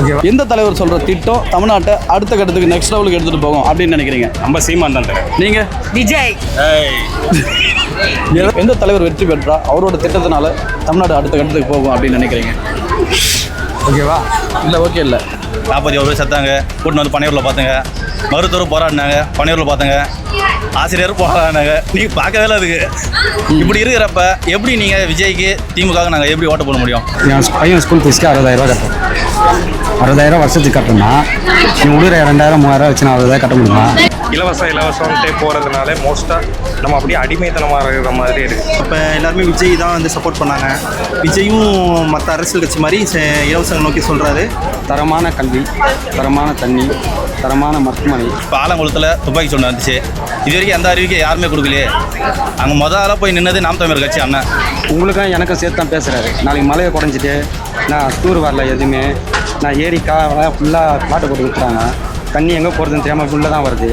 ஓகேவா? எந்த தலைவர் சொல்கிற திட்டம் தமிழ்நாட்டை அடுத்த கட்டத்துக்கு நெக்ஸ்ட் லெவலுக்கு எடுத்துகிட்டு போகும் அப்படின்னு நினைக்கிறீங்க? நம்ம சீமான் தான் தரேன். நீங்கள்? விஜய். எந்த தலைவர் வெற்றி பெற்றா அவரோட திட்டத்தினால தமிழ்நாடு அடுத்த கட்டத்துக்கு போகும் அப்படின்னு நினைக்கிறீங்க? ஓகேவா? இல்லை ஓகே இல்லை. 41 பேர் செத்தாங்க, கூட்டின்னு வந்து பனையூரில் பார்த்துங்க. மருத்துவர் போராடினாங்க, பனையூரில் பார்த்துங்க. ஆசிரியர் போராடினாங்க, நீங்கள் பார்க்கவே இல்லை. அதுக்கு இப்படி இருக்கிறப்ப எப்படி நீங்கள் விஜய்க்கு திமுக நாங்கள் எப்படி ஓட்ட போட முடியும்? என் பையன் ஸ்கூல் ஃபீஸ்க்கு 60,000 கட்டணும். 60,000 வருஷத்துக்கு கட்டணும்னா நீ உள்ள 2,000 3,000 வச்சு நான் 60,000 கட்ட முடியுமா? இலவசம்ட்டே போகிறதுனால மோஸ்ட்டாக நம்ம அப்படியே அடிமைத்தனமாக இருக்கிற மாதிரி இருக்குது. இப்போ எல்லாருமே விஜய் தான் வந்து சப்போர்ட் பண்ணாங்க. விஜயும் மற்ற அரசியல் கட்சி மாதிரி இலவசங்களை நோக்கி சொல்கிறாரு. தரமான கல்வி, தரமான தண்ணி, தரமான மருத்துவமனை. இப்போ ஆலங்குளத்தில் துப்பாக்கி சூடு வந்துச்சு. இது வரைக்கும் எந்த அறிவிக்கை யாருமே கொடுக்கலையே. அங்கே முதல்ல போய் நின்னது நாம் தமிழர் கட்சி அண்ணன். உங்களுக்கும் எனக்கும் சேர்த்து தான் பேசுகிறாரு. நாளைக்கு மலையை குறைஞ்சிட்டு நான் டூர் வரல, எதுவுமே நான் ஏரிக்கா ஃபுல்லாக பிளாட்டை போட்டு விட்டுறாங்க. தண்ணி எங்கே போகிறதுன்னு தெரியாமல் ஃபுல்லாக தான் வருது.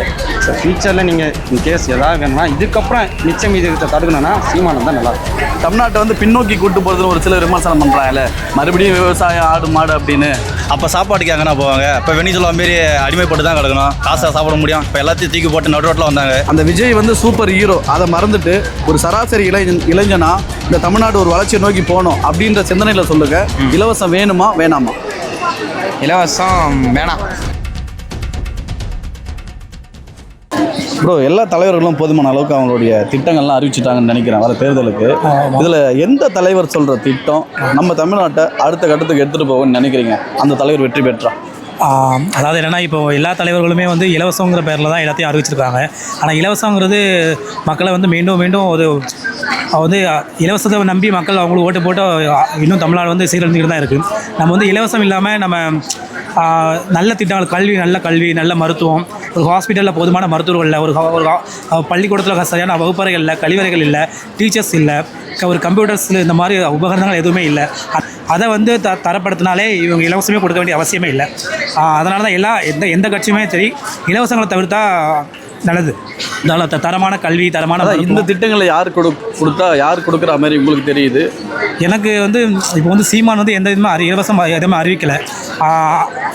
ஸோ ஃபியூச்சரில் நீங்கள் கேஸ் எதாவது வேணும்னா இதுக்கப்புறம் மிச்சம் மீது தடுக்கணும்னா சீமானம் தான் நல்லாயிருக்கும். தமிழ்நாட்டை வந்து பின்னோக்கி கூட்டு போகிறதுன்னு ஒரு சிலர் விமர்சனம் பண்ணுறாங்கல்ல, மறுபடியும் விவசாயம் ஆடு மாடு அப்படின்னு. அப்போ சாப்பாட்டுக்கு எங்கன்னா போவாங்க. இப்போ வெனிசுலா மாரி அடிமைப்பட்டு தான் கிடக்கணும், காசாக சாப்பிட முடியும். இப்போ எல்லாத்தையும் தூக்கி போட்டு நடு ரோட்டில் வந்தாங்க. அந்த விஜய் வந்து சூப்பர் ஹீரோ, அதை மறந்துட்டு ஒரு சராசரி இளைஞனா இந்த தமிழ்நாடு ஒரு வளர்ச்சியை நோக்கி போகணும் அப்படின்ற சிந்தனையில் சொல்லுங்க. இலவசம் வேணுமா வேணாமா? இலவசம் வேணாம் ப்ரோ. எல்லா தலைவர்களும் போதுமான அளவுக்கு அவங்களுடைய திட்டங்கள்லாம் அறிவிச்சிட்டாங்கன்னு நினைக்கிறேன் வர தேர்தலுக்கு. இதில் எந்த தலைவர் சொல்கிற திட்டம் நம்ம தமிழ்நாட்டை அடுத்த கட்டத்துக்கு எடுத்துகிட்டு போகும்னு நினைக்கிறீங்க? அந்த தலைவர் வெற்றி பெற்றா? அதாவது என்னென்னா, இப்போ எல்லா தலைவர்களுமே வந்து இலவசங்கிற பேரில் தான் எல்லாத்தையும் அறிவிச்சிருக்காங்க. ஆனால் இலவசங்கிறது மக்களை வந்து மீண்டும் மீண்டும் ஒரு வந்து இலவசத்தை நம்பி மக்கள் அவங்களுக்கு ஓட்டு போட்டு இன்னும் தமிழ்நாடு வந்து சீரழிஞ்சிட்டு தான் இருக்குது. நம்ம வந்து இலவசம் இல்லாமல் நம்ம நல்ல திட்டங்கள், கல்வி, நல்ல கல்வி, நல்ல மருத்துவம், ஒரு ஹாஸ்பிட்டலில் போதுமான மருத்துவர்கள் இல்லை, ஒரு பள்ளிக்கூடத்தில் சரியான வகுப்பறைகள் இல்லை, கழிவறைகள் இல்லை, டீச்சர்ஸ் இல்லை, ஒரு கம்ப்யூட்டர்ஸில் இந்த மாதிரி உபகரணங்கள் எதுவுமே இல்லை. அதை வந்து தரப்படுத்தினாலே இவங்க இலவசமே கொடுக்க வேண்டிய அவசியமே இல்லை. அதனால தான் எந்த கட்சியுமே சரி இலவசங்களை தவிர்த்தா நல்லது. தரமான கல்வி, தரமான இந்த திட்டங்களை யார் கொடுத்தா யார் கொடுக்குற மாதிரி உங்களுக்கு தெரியுது? எனக்கு வந்து இப்போ வந்து சீமான் வந்து எந்த விதமாக இலவசம் எதுவுமே அறிவிக்கலை.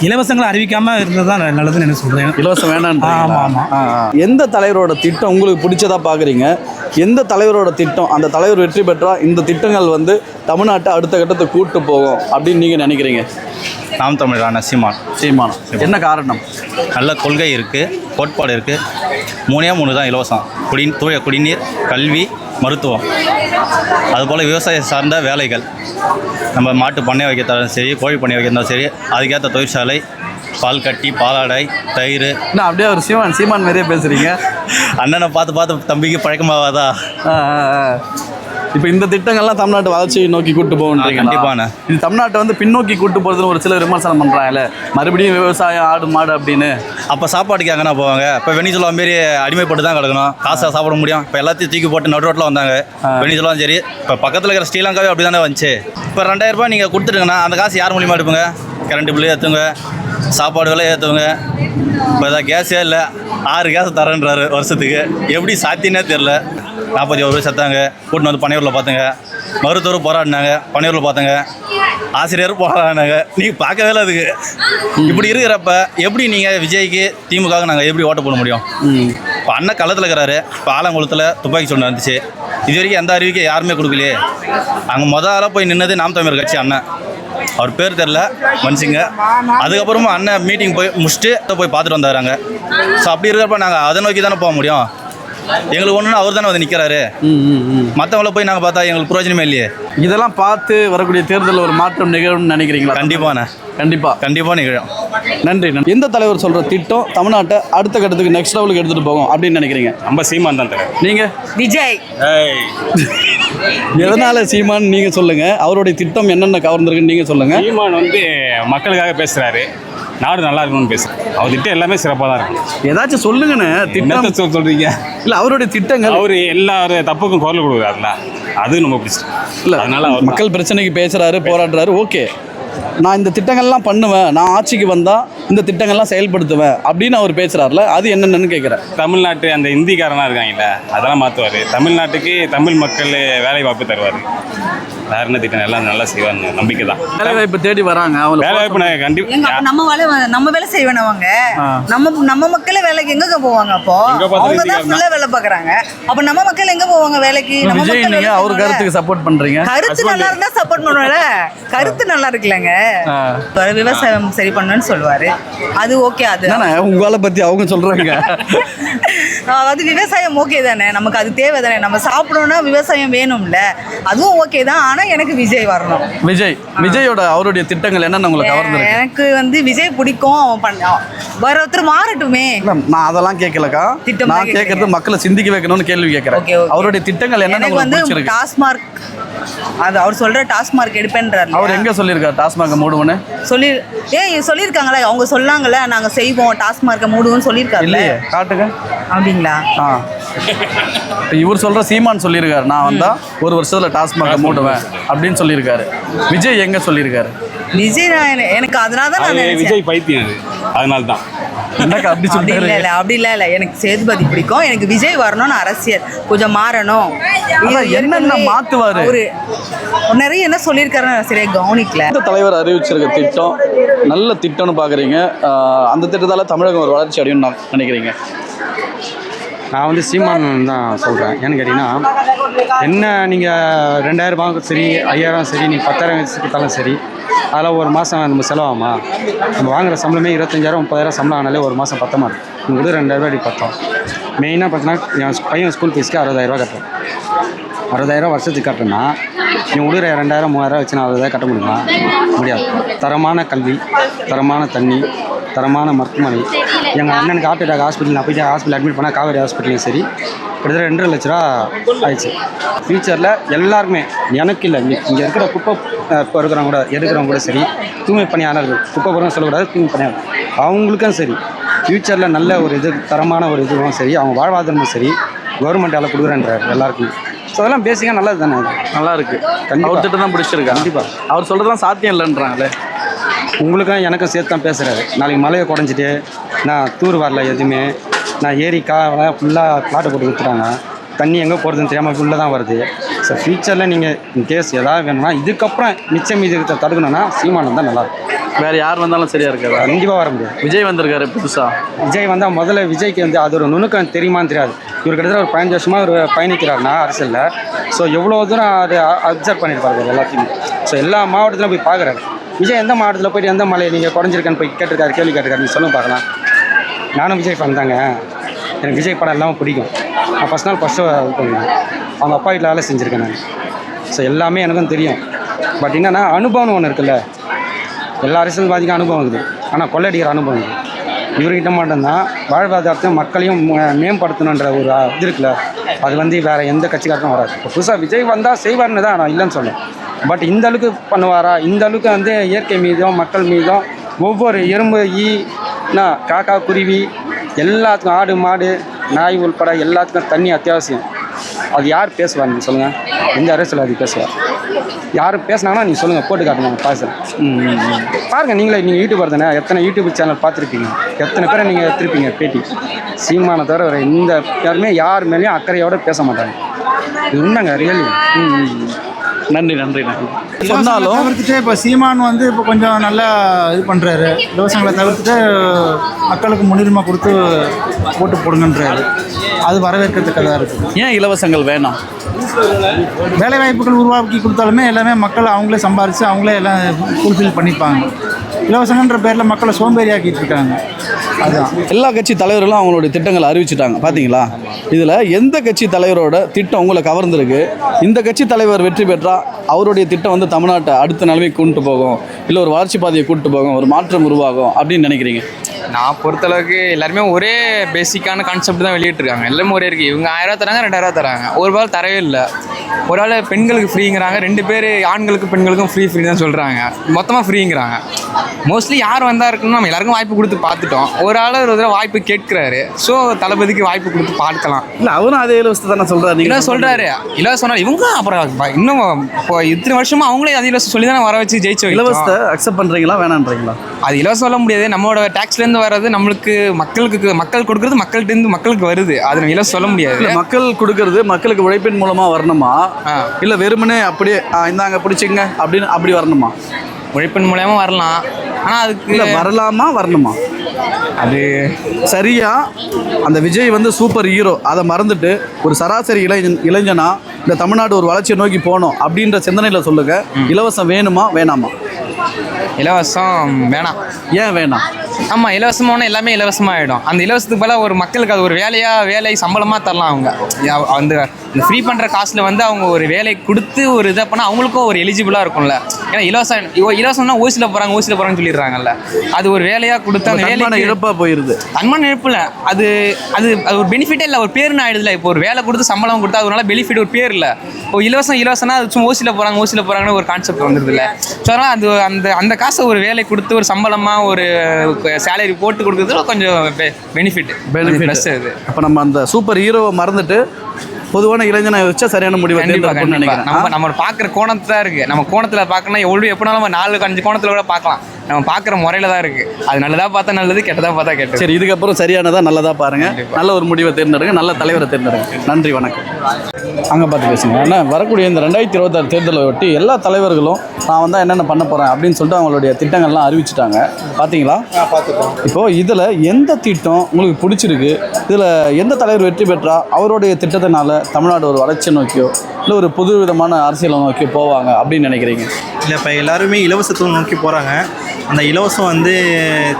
இலவசங்களை அறிவிக்காமல் இருந்தது தான் நல்லதுன்னு என்ன சொல்கிறேன். இலவசம் வேணாம். ஆமாம் ஆமாம். எந்த தலைவரோட திட்டம் உங்களுக்கு பிடிச்சதா பார்க்குறீங்க? எந்த தலைவரோட திட்டம், அந்த தலைவர் வெற்றி பெற்றால் இந்த திட்டங்கள் வந்து தமிழ்நாட்டை அடுத்த கட்டத்துக்கு கூட்டு போகும் அப்படின்னு நீங்கள் நினைக்கிறீங்க? நாம் தமிழரான சீமானம். என்ன காரணம்? நல்ல கொள்கை இருக்குது, கோட்பாடு இருக்குது. 3 தான் இலவசம். தூய குடிநீர், கல்வி, மருத்துவம், அதுபோல் விவசாயம் சார்ந்த வேலைகள். நம்ம மாட்டு பண்ணை வைக்கிறதாலும் சரி, கோழி பண்ணை வைக்கிறதாலும் சரி, அதுக்கேற்ற தொழிற்சாலை, பால் கட்டி, பாலாடை, தயிர். என்ன அப்படியே ஒரு சீமான் மாதிரியே பேசுகிறீங்க? அண்ணனை பார்த்து தம்பிக்கு பழக்கமாகாதா? இப்போ இந்த திட்டங்கள்லாம் தமிழ்நாட்டு வளர்ச்சியை நோக்கி கூட்டு போகணும். கண்டிப்பாண்ணே. இது தமிழ்நாட்டை வந்து பின்னோக்கி கூட்டு போகிறதுன்னு ஒரு சிலர் விமர்சனம் பண்ணுறாங்கல்ல, மறுபடியும் விவசாயம் ஆடு மாடு அப்படின்னு. அப்போ சாப்பாட்டுக்கு எங்கன்னா போவாங்க. இப்போ வெனிசுலா மாரி அடிமைப்பட்டு தான் கிடக்கணும், காசாக சாப்பிட முடியும். இப்போ எல்லாத்தையும் தூக்கி போட்டு நடு ரோட்டில் வந்தாங்க. வெனிசுலாம் சரி, இப்போ பக்கத்தில் இருக்கிற ஸ்ரீலங்காவே அப்படி தானே வந்துச்சு. இப்போ 2,000 ரூபாய் நீங்கள் கொடுத்துருங்கண்ணா, அந்த காசு யார் மூலியமாக எடுப்புங்க? கரண்ட் பில்லு ஏற்றுங்க, சாப்பாடு விலை ஏற்றுவங்க. இப்போ எதாவது கேஸே இல்லை, 6 கேஸ் தரேன்றாரு வருஷத்துக்கு. எப்படி சாத்தியனே தெரில. 41 பேர் செத்தாங்க, கூட்டின்னு வந்து பனையூரில் பார்த்துங்க. மருத்துவர் போராடினாங்க, பனையூரில் பார்த்துங்க. ஆசிரியர் போராடினாங்க, நீங்கள் பார்க்கவே இல்லை. அதுக்கு இப்படி இருக்கிறப்ப எப்படி நீங்கள் விஜய்க்கு திமுக நாங்கள் எப்படி ஓட்ட போட முடியும்? இப்போ அண்ணன் களத்தில் இருக்கிறாரு. இப்போ ஆலங்குளத்தில் துப்பாக்கி சூடு வந்துச்சு. இது வரைக்கும் எந்த அறிவிக்கை யாருமே கொடுக்கலையே. அங்கே முதல்ல போய் நின்னது நாம் தமிழர் கட்சி அண்ணன். அவர் பேர் தெரில, மனுஷங்க. அதுக்கப்புறமா அண்ணன் மீட்டிங் போய் முடிச்சுட்டு போய் பார்த்துட்டு வந்தாராங்க. ஸோ அப்படி இருக்கிறப்ப நாங்கள் அதை நோக்கி தானே போக முடியும். எங்களுக்கு ஒன்றுனா அவர் தானே வந்து நிற்கிறாரு. மற்றவங்கள போய் நாங்கள் பார்த்தா எங்களுக்கு பிரயோஜனமே இல்லையே. இதெல்லாம் பார்த்து வரக்கூடிய தேர்தலில் ஒரு மாற்றம் நிகழும்னு நினைக்கிறீங்களா? கண்டிப்பாண்ணே. கண்டிப்பாக நிகழும். நன்றி. எந்த தலைவர் சொல்கிற திட்டம் தமிழ்நாட்டை அடுத்த கட்டத்துக்கு நெக்ஸ்ட் லெவலுக்கு எடுத்துகிட்டு போகும் அப்படின்னு நினைக்கிறீங்க? நம்ம சீமான் தான் தரேன். நீங்கள்? விஜய். எதனால் சீமான் நீங்கள் சொல்லுங்கள். அவருடைய திட்டம் என்னென்ன கவர்ந்துருக்குன்னு நீங்கள் சொல்லுங்கள். சீமான் வந்து மக்களுக்காக பேசுகிறாரு, நாடு நல்லா இருக்கணும்னு பேசுகிறேன். அவர் திட்டம் எல்லாமே சிறப்பாக தான் இருக்கும். ஏதாச்சும் சொல்லுங்கண்ணே. திட்டத்தை சொல்கிறீங்க இல்லை, அவருடைய திட்டங்கள். அவர் எல்லாரும் தப்புக்கும் குரல் கொடுக்குறாருல, அது நம்ம பிடிச்சிட்டு இல்லை. அதனால அவர் மக்கள் பிரச்சனைக்கு பேசுகிறாரு, போராடுறாரு. ஓகே, நான் இந்த திட்டங்கள்லாம் பண்ணுவேன், நான் ஆட்சிக்கு வந்தால் இந்த திட்டங்கள்லாம் செயல்படுத்துவேன் அப்படின்னு அவர் பேசுகிறாருல, அது என்னென்னு கேட்குறேன். தமிழ்நாட்டு அந்த இந்திக்காரனாக இருக்காங்கல்ல, அதெல்லாம் மாற்றுவார். தமிழ்நாட்டுக்கு தமிழ் மக்கள் வேலை வாய்ப்பு தருவார். வேற என்ன திட்டம் எல்லாம் நல்லா செய்வாங்க நம்பிக்கை தான். வேலைவாய்ப்பு தேடி வராங்க அவங்க. வேலைவாய்ப்பு நான் கண்டிப்பாக எங்க அப்ப நம்ம வேலை செய்ய வேணாம் அவங்க. நம்ம மக்களே வேலைக்கு எங்க போவாங்க? அப்போ அவங்க தான் ஃபுல்லா வேலை பாக்குறாங்க. அப்ப நம்ம மக்கள் எங்க போவாங்க வேலைக்கு? நம்ம விஜய் நீங்க அவர் கருத்துக்கு சப்போர்ட் பண்றீங்க. கருத்து நல்லா இருந்தா சப்போர்ட் பண்ணுவாங்க. கருத்து நல்லா இருக்குல்லங்க. விவசாயம் சரி பண்ணணும்னு சொல்லுவாரு. அது ஓகே. அது உங்களை பத்தி அவங்க சொல்றாங்க. அது விவசாயம் ஓகே தானே, நமக்கு அது தேவை தானே. நம்ம சாப்பிடணும்னா விவசாயம் வேணும்ல, அதுவும் ஓகே தான். ஆனா எனக்கு விஜய் வரணும். விஜயோட அவருடைய திட்டங்கள் என்னன்னு உங்களுக்கு கவர்ந்திருக்கு? எனக்கு வந்து விஜய் பிடிக்கும். வேற ஒருத்தர் மாறட்டுமே. நான் அதெல்லாம் கேட்கலக்கா. நான் கேட்கறது மக்களை சிந்திக்க வைக்கணும்னு கேள்வி கேட்கறேன். அவருடைய திட்டங்கள் என்னன்னு உங்களுக்கு பிடிச்சிருக்கு? டாஸ்மார்க், அது அவர் சொல்ற டாஸ்மார்க் எடுப்பேன்றாரு. அவர் எங்க சொல்லியிருக்காரு டாஸ்மார்க் மூடுவோன்னு? சொல்லியிருக்காங்களா? அவங்க சொன்னாங்கல்ல, நாங்க செய்வோம் டாஸ்மார்க்கை மூடுவோம்னு சொல்லியிருக்காரு. இல்லையே, காட்டுங்க. அப்படிங்களா? இவர் சொல்ற சீமான் சொல்லியிருக்காரு, நான் வந்தா ஒரு வருஷத்துல டாஸ்மார்க்கை மூடுவேன் அப்படின்னு சொல்லியிருக்காரு. விஜய் எங்க சொல்லியிருக்காரு? விஜய் எனக்கு அதனால தான் நான் நினைச்சேன். விஜய் பைத்தியம் அது, அதனால தான். அப்படி இல்ல எனக்கு சேதுபதி பிடிக்கும். எனக்கு விஜய் வரணும்னு அரசியல் கொஞ்சம் மாறணும். என்னென்ன மாத்துவாரு அவரு நிறைய என்ன சொல்லியிருக்காரு சரியா கவனிக்கல. இந்த தலைவர் அறிவிச்சிருக்க திட்டம் நல்ல திட்டம்னு பாக்குறீங்க. அந்த திட்டத்தால தமிழகம் ஒரு வளர்ச்சி அடையும் நினைக்கிறீங்க? நான் வந்து சீமான் தான் சொல்கிறேன். ஏன்னு கேட்டிங்கன்னா, என்ன நீங்கள் 2000 வாங்க சரி, 5000 சரி, நீங்கள் 10,000 வச்சு கொடுத்தாலும் சரி, அதில் ஒரு மாதம் நம்ம செலவாகுமா? நம்ம வாங்குகிற சம்பளமே 25,000 30,000 சம்பளம் ஆனாலே ஒரு மாதம் பத்த மாட்டேன். உங்களுக்கு 2,000 அடி பத்தோம். மெயினாக பார்த்தீங்கன்னா என் பையன் ஸ்கூல் ஃபீஸ்க்கு 60,000 கட்டுறேன். 60,000 வருஷத்துக்கு கட்டுறேன்னா நீ விடுற 2,000 3,000 வச்சு நான் 60,000 கட்ட முடியுமா? முடியாது. தரமான கல்வி, தரமான தண்ணி, தரமான மருத்துவமனை. எங்கள் அண்ணனுக்கு ஹார்ட் அட்டாக் ஹாஸ்பிட்டல் நான் போய்ட்டு ஹாஸ்பிட்டல் அட்மிட் பண்ணால் காவேரி ஹாஸ்பிட்டலையும் சரி கிட்டத்தட்ட 2 லட்ச ரூபா ஆயிடுச்சு. ஃப்யூச்சரில் எல்லாருக்குமே, எனக்கு இல்லை, இங்கே இருக்கிற குப்பை இப்போ எடுக்கிறவங்க கூட சரி, தூய்மை பணியாளர்கள், குப்பை போகிறவங்க சொல்லக்கூடாது, தூய்மை பணியாளர் அவங்களுக்கும் சரி ஃப்யூச்சரில் நல்ல ஒரு தரமான ஒரு இதுவும் சரி, அவங்க வாழ்வாதாரமும் சரி கவர்மெண்ட்டால் கொடுக்குறேன்றார் எல்லாருக்கும். ஸோ அதெல்லாம் பேசிக்காக நல்லது தானே. நல்லா இருக்குது. கண்டிப்பாக திட்டம் தான் பிடிச்சிருக்கு. கண்டிப்பாக அவர் சொல்கிறதான் சாத்தியம் இல்லைன்றாங்களே. உங்களுக்கும் எனக்கும் சேர்த்து தான் பேசுகிறாரு. நாளைக்கு மலையை குறைஞ்சிட்டு நான் தூர் வரல எதுவுமே, நான் ஏரி ஃபுல்லாக பிளாட்டை போட்டு விற்றுறாங்க, தண்ணி எங்கே போகிறதுன்னு தெரியாமல் ஃபுல்லாக தான் வருது. ஸோ ஃப்யூச்சரில் நீங்கள் இன்கேஸ் எதாவது வேணும்னா இதுக்கப்புறம் மிச்சம் மீதி தடுக்கணும்னா சீமானம் தான் நல்லாயிருக்கும். வேறு யார் வந்தாலும் சரியாக இருக்காது. கண்டிப்பாக வர முடியாது. விஜய் வந்திருக்காரு புதுசாக. விஜய் வந்தால் முதல்ல விஜய்க்கு வந்து அது ஒரு நுணுக்கம் தெரியுமான்னு தெரியாது. இவர் கிட்டத்தட்ட ஒரு 15 வருஷமாக ஒரு பயணிக்கிறாருன்னா அரசியலில். ஸோ எவ்வளோ தூரம் அது அப்சர்வ் பண்ணியிருப்பாரு எல்லாத்தையுமே. ஸோ எல்லா மாவட்டத்திலும் போய் பார்க்குறாரு. விஜய் எந்த மாவட்டத்தில் போய்ட்டு எந்த மலையை நீங்கள் குறைஞ்சிருக்கான்னு போய் கேட்டிருக்காரு, கேள்வி கேட்டிருக்காரு. நீங்கள் சொல்லுங்க பார்க்கலாம். நானும் விஜய் ஃபேன் தாங்க. எனக்கு விஜய் படம் எல்லாமே பிடிக்கும். நான் ஃபஸ்ட் நாள் ஃபஸ்ட்டு இது பண்ணுவேன். அவங்க அப்பா வீட்டில் வேலை செஞ்சுருக்கேன் நான். ஸோ எல்லாமே எனக்கும் தெரியும். பட் என்னென்னா அனுபவம்னு ஒன்று இருக்குல்ல, எல்லா அரசியல்வாதிக்கும் அனுபவம் இருக்குது, ஆனால் கொள்ளடிக்கிற அனுபவம் இருக்குது. இவர்கிட்ட மட்டும்தான் வாழ்வாதாரத்தை மக்களையும் மேம்படுத்தணுன்ற ஒரு இது இருக்குல்ல, அது வந்து வேறு எந்த கட்சிக்காரரும் வராது. இப்போ புதுசாக விஜய் வந்தால் செய்வார்னு தான் நான் இல்லைன்னு சொன்னேன். பட் இந்த அளவுக்கு பண்ணுவாரா? இந்த அளவுக்கு வந்து இயற்கை மீதும் மக்கள் மீதும் ஒவ்வொரு எறும்பு ஈனா காக்கா குருவி எல்லாத்துக்கும், ஆடு மாடு நாய் உள்பட எல்லாத்துக்கும் தண்ணி அத்தியாவசியம். அது யார் பேசுவார்? நீங்கள் சொல்லுங்கள். எந்த அரசியல்வாதி பேசுவார்? யாரும் பேசினாங்கன்னா நீங்கள் சொல்லுங்கள், போட்டு காட்டுங்க பேசுகிறேன். பாருங்கள் நீங்களே, நீங்கள் யூடியூபர் தானே, எத்தனை யூடியூப் சேனல் பார்த்துருப்பீங்க, எத்தனை பேரை நீங்கள் எடுத்துருப்பீங்க பேட்டி. சீமானை தவிர வேறு இந்த யாருமே யார் மேலேயும் அக்கறையோடு பேச மாட்டாங்க. இது உண்மைங்க, ரியலி. நன்றி. சொன்னாலும் தவிர்த்துட்டு இப்போ சீமான் வந்து இப்போ கொஞ்சம் நல்லா இது பண்ணுறாரு. விவசாயங்களை தவிர்த்துட்டு மக்களுக்கு முன்னுரிமை கொடுத்து ஓட்டு போடுங்கன்றாரு. அது வரவேற்கத்தக்கதாக இருக்குது. ஏன் இலவசங்கள் வேணாம்? வேலை வாய்ப்புகள் உருவாக்கி கொடுத்தாலுமே எல்லாமே மக்கள் அவங்களே சம்பாரித்து அவங்களே எல்லாம் ஃபுல்ஃபில் பண்ணிப்பாங்க. இலவசங்கன்ற பேரில் மக்களை சோம்பேறியாக்கிட்டு இருக்காங்க. அதுதான். எல்லா கட்சி தலைவர்களும் அவங்களுடைய திட்டங்களை அறிவிச்சிட்டாங்க, பார்த்தீங்களா? இதில் எந்த கட்சி தலைவரோட திட்டம் உங்களை கவர்ந்துருக்கு? இந்த கட்சி தலைவர் வெற்றி பெற்றால் அவருடைய திட்டம் வந்து தமிழ்நாட்டை அடுத்த நிலைமைக்கு கொண்டு போகும், இல்லை ஒரு வளர்ச்சி பாதையை கூப்பிட்டு போகும், ஒரு மாற்றம் உருவாகும் அப்படின்னு நினைக்கிறீங்க? நான் பொறுத்தளவுக்கு எல்லாருமே ஒரே பேசிக்கான கான்செப்ட் தான் வெளியிட்டிருக்காங்க. எல்லாமே ஒரே இருக்குது. இவங்க 1000 தராங்க, 2000 தராங்க. ஒரு பால் தரவே இல்லை. ஒரு ஆள் பெண்களுக்கு ஃப்ரீங்கிறாங்க, 2 பேர் ஆண்களுக்கும் பெண்களுக்கும் ஃப்ரீ தான் சொல்கிறாங்க. மொத்தமாக ஃப்ரீங்கிறாங்க. மோஸ்ட்லி யார் வந்தா இருக்குன்னு நம்ம எல்லாருக்கும் வாய்ப்பு கொடுத்து பார்த்துட்டோம். ஒரு ஆள் ஒரு தடவை வாய்ப்பு கேட்குறாரு. ஸோ தளபதிக்கு வாய்ப்பு கொடுத்து பார்க்கலாம். இல்லை அவரும் அதே இலவசத்தை தானே சொல்கிறாரு. இலவசம் சொல்கிறாரு, இலவசம் சொன்னார். இவங்க அப்புறம் இன்னும் இப்போ இத்தனை வருஷமா அவங்களே அது இலவசம் சொல்லி தானே வர வச்சு ஜெயிச்சு இலவசத்தை அக்செப்ட் பண்ணுறீங்களா வேணான்றீங்களா? அது இலவசம் சொல்ல முடியாது. நம்மளோட டேக்ஸ்லேருந்து வர்றது நம்மளுக்கு மக்கள் கொடுக்குறது மக்கள்கிட்டேருந்து மக்களுக்கு வருது. அது நம்ம இலவசம் சொல்ல முடியாது. இல்லை மக்கள் கொடுக்கறது மக்களுக்கு உழைப்பின் மூலமாக வரணுமா, இல்லை வெறுமனே அப்படியே இந்தாங்க பிடிச்சிங்க அப்படின்னு அப்படி வரணுமா? உழைப்பின் மூலயமா வரலாம். ஆனால் அதுக்கு இல்லை வரலாமா வரணுமா? அது சரியா அந்த விஜய் வந்து சூப்பர் ஹீரோ அதை மறந்துட்டு ஒரு சராசரி இளைஞனா இந்த தமிழ்நாடு ஒரு வளர்ச்சியை நோக்கி போகணும் அப்படின்ற சிந்தனையில் சொல்லுங்க. இலவசம் வேணுமா வேணாமா? இலவசம் வேணாம். ஏன் வேணாம்? ஆமாம், இலவசமான எல்லாமே இலவசமாகிடும். அந்த இலவசத்துக்கு பதிலாக ஒரு மக்களுக்கு அது ஒரு வேலை சம்பளமாக தரலாம். அவங்க அந்த ஃப்ரீ பண்ணுற காசில் வந்து அவங்க ஒரு வேலை கொடுத்து ஒரு இதை பண்ணால் அவங்களுக்கும் ஒரு எலிஜிபிளாக இருக்கும்ல. ஏன்னா இலவசம்னா ஓசியில் போகிறாங்கன்னு சொல்லிடுறாங்கல்ல. அது ஒரு வேலையாக கொடுத்து அந்த வேலை இழப்பாக போயிடுது. தன்மான இழப்பு இல்லை, அது அது அது ஒரு பெனிஃபிட்டே இல்லை, ஒரு பேருன்னு ஆகிடுதுல. இப்போ ஒரு வேலை கொடுத்து சம்பளம் கொடுத்தா அதனால பெனிஃபிட் ஒரு பேர் இல்லை. இப்போ இலவசம்னா அது சும்மா ஓசியில் போகிறாங்கன்னு ஒரு கான்செப்ட் வந்துடுது இல்லை. ஸோ அதனால் அது அந்த காசை ஒரு வேலை கொடுத்து ஒரு சம்பளமாக ஒரு சேலரி போட்டு கொடுக்குறது கொஞ்சம் பெனிஃபிட். அது அப்போ நம்ம அந்த சூப்பர் ஹீரோவை மறந்துட்டு பொதுவான இளைஞனை வச்சா சரியான முடிவு நினைக்கிறேன். நம்ம பார்க்குற கோணத்தை தான் இருக்குது. நம்ம கோணத்தில் பார்க்கணும் எவ்வளோ எப்படினாலும் நம்ம 4-5 கோணத்தில் கூட பார்க்கலாம். நம்ம பார்க்குற முறையில் தான் இருக்குது. அது நல்லதாக பார்த்தா நல்லது, கெட்டதாக பார்த்தா கெட்டது. சரி, இதுக்கப்புறம் சரியானதா நல்லதாக பாருங்கள். நல்ல ஒரு முடிவை தேர்ந்தெடுங்க, நல்ல தலைவரை தேர்ந்தெடுங்க. நன்றி, வணக்கம். அங்கே பார்த்து பேசுங்க. ஏன்னா வரக்கூடிய இந்த 2026 தேர்தலை ஒட்டி எல்லா தலைவர்களும் நான் வந்தால் என்னென்ன பண்ண போகிறேன் அப்படின்னு சொல்லிட்டு அவங்களுடைய திட்டங்கள்லாம் அறிவிச்சிட்டாங்க. பார்த்தீங்களா? பார்த்துட்டோம். இப்போது இதில் எந்த திட்டம் உங்களுக்கு பிடிச்சிருக்கு, இதில் எந்த தலைவர் வெற்றி பெற்றா அவருடைய திட்டத்தினால தமிழ்நாடு ஒரு வளர்ச்சி நோக்கியோ இல்லை ஒரு புது விதமான அரசியலை நோக்கி போவாங்க அப்படின்னு நினைக்கிறீங்க? இல்லை, இப்போ எல்லாருமே இலவசத்தை நோக்கி போகிறாங்க. அந்த இலவசம் வந்து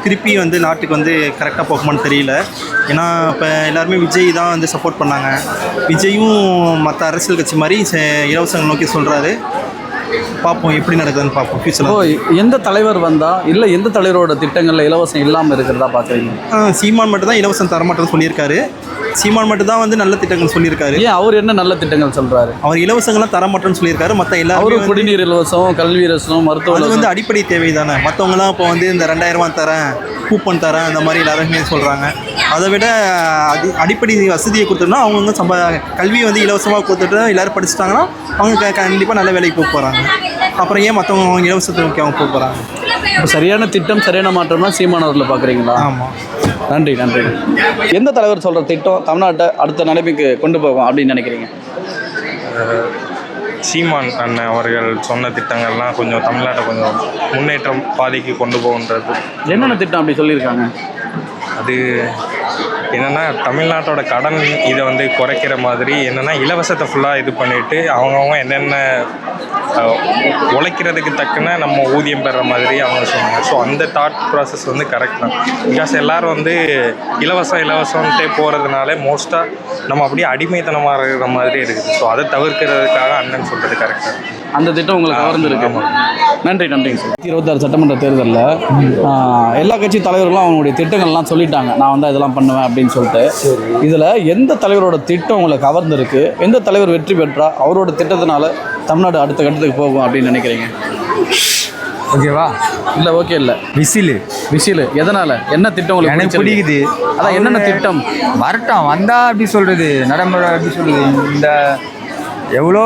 திருப்பி வந்து நாட்டுக்கு வந்து கரெக்டாக போகுமான்னு தெரியல. ஏன்னா இப்போ எல்லாருமே விஜய் தான் வந்து சப்போர்ட் பண்ணாங்க. விஜயும் மற்ற அரசியல் கட்சி மாதிரி இலவசங்கள் நோக்கி சொல்கிறாரு. பார்ப்போம் எப்படி நடக்குதுன்னு பார்ப்போம் ஃபியூச்சரில். எந்த தலைவர் வந்தால் இல்லை எந்த தலைவரோட திட்டங்களில் இலவசம் இல்லாமல் இருக்கிறதா பார்க்குறீங்க? சீமான் மட்டும் தான் இலவசம் தரமாட்டேன்னு சொல்லியிருக்காரு. சீமான் மட்டும் தான் வந்து நல்ல திட்டங்கள் சொல்லியிருக்காரு. ஏன் அவர் என்ன நல்ல திட்டங்கள் சொல்கிறாரு? அவர் இலவசங்கள்லாம் தரமாட்டேன்னு சொல்லியிருக்காரு. மற்ற எல்லாரும் குடிநீர் இலவசம், கல்வி இலவசம், மருத்துவம், அது வந்து அடிப்படை தேவை தானே. மற்றவங்களாம் இப்போ வந்து இந்த 2000 தரேன், கூப்பன் தரேன், அந்த மாதிரி எல்லாருமே சொல்கிறாங்க. அதை விட அடிப்படை வசதியை கொடுத்தோம்னா அவங்கவுங்க கல்வியை வந்து இலவசமாக கொடுத்துட்டு எல்லோரும் படிச்சுட்டாங்கன்னா அவங்க கண்டிப்பாக நல்ல வேலைக்கு போக போகிறாங்க. அப்புறம் ஏன் மற்றவங்க அவங்க இலவசத்தை நோக்கி அவங்க போக போகிறாங்க? இப்போ சரியான திட்டம் சரியான மாற்றம்னா சீமானவர்களை பார்க்குறீங்களா? ஆமாம். நன்றி. எந்த தலைவர் சொல்கிற திட்டம் தமிழ்நாட்டை அடுத்த நிலைமைக்கு கொண்டு போகும் அப்படின்னு நினைக்கிறீங்க? சீமான் அண்ணன் அவர்கள் சொன்ன திட்டங்கள்லாம் கொஞ்சம் தமிழ்நாட்டை கொஞ்சம் முன்னேற்றம் பாதைக்கு கொண்டு போகுன்றது. என்னென்ன திட்டம் அப்படி சொல்லியிருக்காங்க? அது என்னென்னா தமிழ்நாட்டோட கடன் இதை வந்து குறைக்கிற மாதிரி என்னென்னா இலவசத்தை ஃபுல்லாக இது பண்ணிவிட்டு அவங்கவுங்க என்னென்ன உழைக்கிறதுக்கு தக்கன நம்ம ஊதியம் பெற மாதிரி அவங்க சொன்னாங்க. ஸோ அந்த தாட் ப்ராசஸ் வந்து கரெக்ட் தான். பிகாஸ் எல்லோரும் வந்து இலவசம்ட்டே போகிறதுனால மோஸ்ட்டாக நம்ம அப்படியே அடிமைத்தனமாக இருக்கிற மாதிரி இருக்குது. ஸோ அதை தவிர்க்கிறதுக்காக அண்ணன் சொல்கிறது கரெக்டாக. அந்த திட்டம் உங்களுக்கு கவர்ந்துருக்கு. நன்றி. 2026 சட்டமன்ற தேர்தலில் எல்லா கட்சி தலைவர்களும் அவங்களுடைய திட்டங்கள்லாம் சொல்லிட்டாங்க. நான் வந்து இதெல்லாம் பண்ணுவேன் அப்படின்னு சொல்லிட்டு. இதில் எந்த தலைவரோட திட்டம் உங்களுக்கு கவர்ந்துருக்கு, எந்த தலைவர் வெற்றி பெற்றா அவரோட திட்டத்தினால தமிழ்நாடு அடுத்த கட்டத்துக்கு போகும் அப்படின்னு நினைக்கிறீங்க? ஓகேவா? இல்லை ஓகே இல்லை. விசில் எதனால்? என்ன திட்டம் உங்களுக்கு எனக்கு பிடிக்குது? அதான் என்னென்ன திட்டம் வரட்டும் வந்தால் எப்படி சொல்கிறது, நடைமுறை எப்படி சொல்கிறது, இந்த எவ்வளோ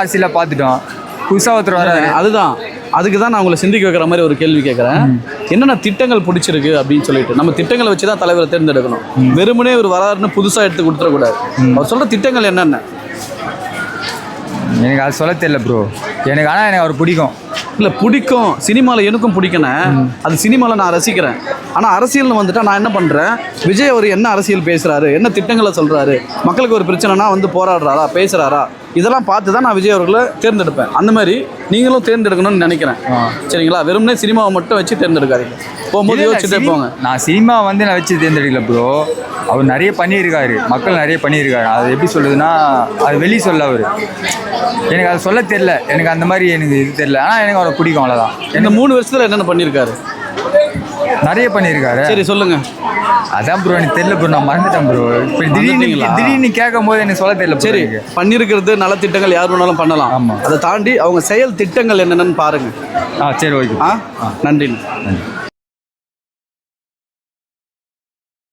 அரசியலாக பார்த்துட்டோம். புதுசாக ஒருத்தர் வர அதுதான் அதுக்கு தான் நான் உங்களை சிந்திக்க வைக்கிற மாதிரி ஒரு கேள்வி கேட்குறேன். என்னென்ன திட்டங்கள் பிடிச்சிருக்கு அப்படின்னு சொல்லிட்டு நம்ம திட்டங்களை வச்சு தான் தலைவரை தேர்ந்தெடுக்கணும். வெறுமனே ஒரு வராருன்னு புதுசாக எடுத்து கொடுத்துடக்கூடாது. அவர் சொல்கிற திட்டங்கள் என்னென்ன? எனக்கு அது சொல்ல தெரியல ப்ரோ. எனக்கு அவர் பிடிக்கும். இல்லை பிடிக்கும், சினிமாவில் எனக்கும் பிடிக்கணும். அது சினிமாவில் நான் ரசிக்கிறேன். ஆனால் அரசியல்னு வந்துட்டால் நான் என்ன பண்ணுறேன், விஜய் அவர் என்ன அரசியல் பேசுகிறாரு, என்ன திட்டங்களை சொல்கிறாரு, மக்களுக்கு ஒரு பிரச்சனைனா வந்து போராடுறாரா, பேசுகிறாரா, இதெல்லாம் பார்த்து தான் நான் விஜய் அவர்களை தேர்ந்தெடுப்பேன். அந்த மாதிரி நீங்களும் தேர்ந்தெடுக்கணும்னு நினைக்கிறேன். சரிங்களா? வெறுமனே சினிமாவை மட்டும் வச்சு தேர்ந்தெடுக்காதீங்க. போகும்போது யோசிச்சுட்டே போங்க. நான் சினிமா வந்து நான் வச்சு தேர்ந்தெடுக்கல ப்ரோ. அவர் நிறைய பண்ணியிருக்காரு, மக்கள் நிறைய பண்ணியிருக்காரு. அது எப்படி சொல்லுதுன்னா அது வெளியே சொல்ல அவர். எனக்கு அதை சொல்ல தெரியல. எனக்கு அந்த மாதிரி எனக்கு இது தெரியல. ஆனால் எனக்கு அவரை பிடிக்கும், அவ்வளோதான். இந்த 3 வருஷத்தில் என்னென்ன பண்ணியிருக்காரு? நிறைய பண்ணியிருக்காரு. சரி சொல்லுங்க. அதான் ப்ரோ எனக்கு தெரியல ப்ரோ, நான் மறந்துட்டேன் ப்ரோ. இப்போ திடீர்னு கேட்கும் போது எனக்கு சொல்ல தெரியல. சரி, பண்ணியிருக்கிறது நல்ல திட்டங்கள் யார் வேணாலும் பண்ணலாம். ஆமாம். அதை தாண்டி அவங்க செயல் திட்டங்கள் என்னென்னு பாருங்க. சரி ஓகே. நன்றி.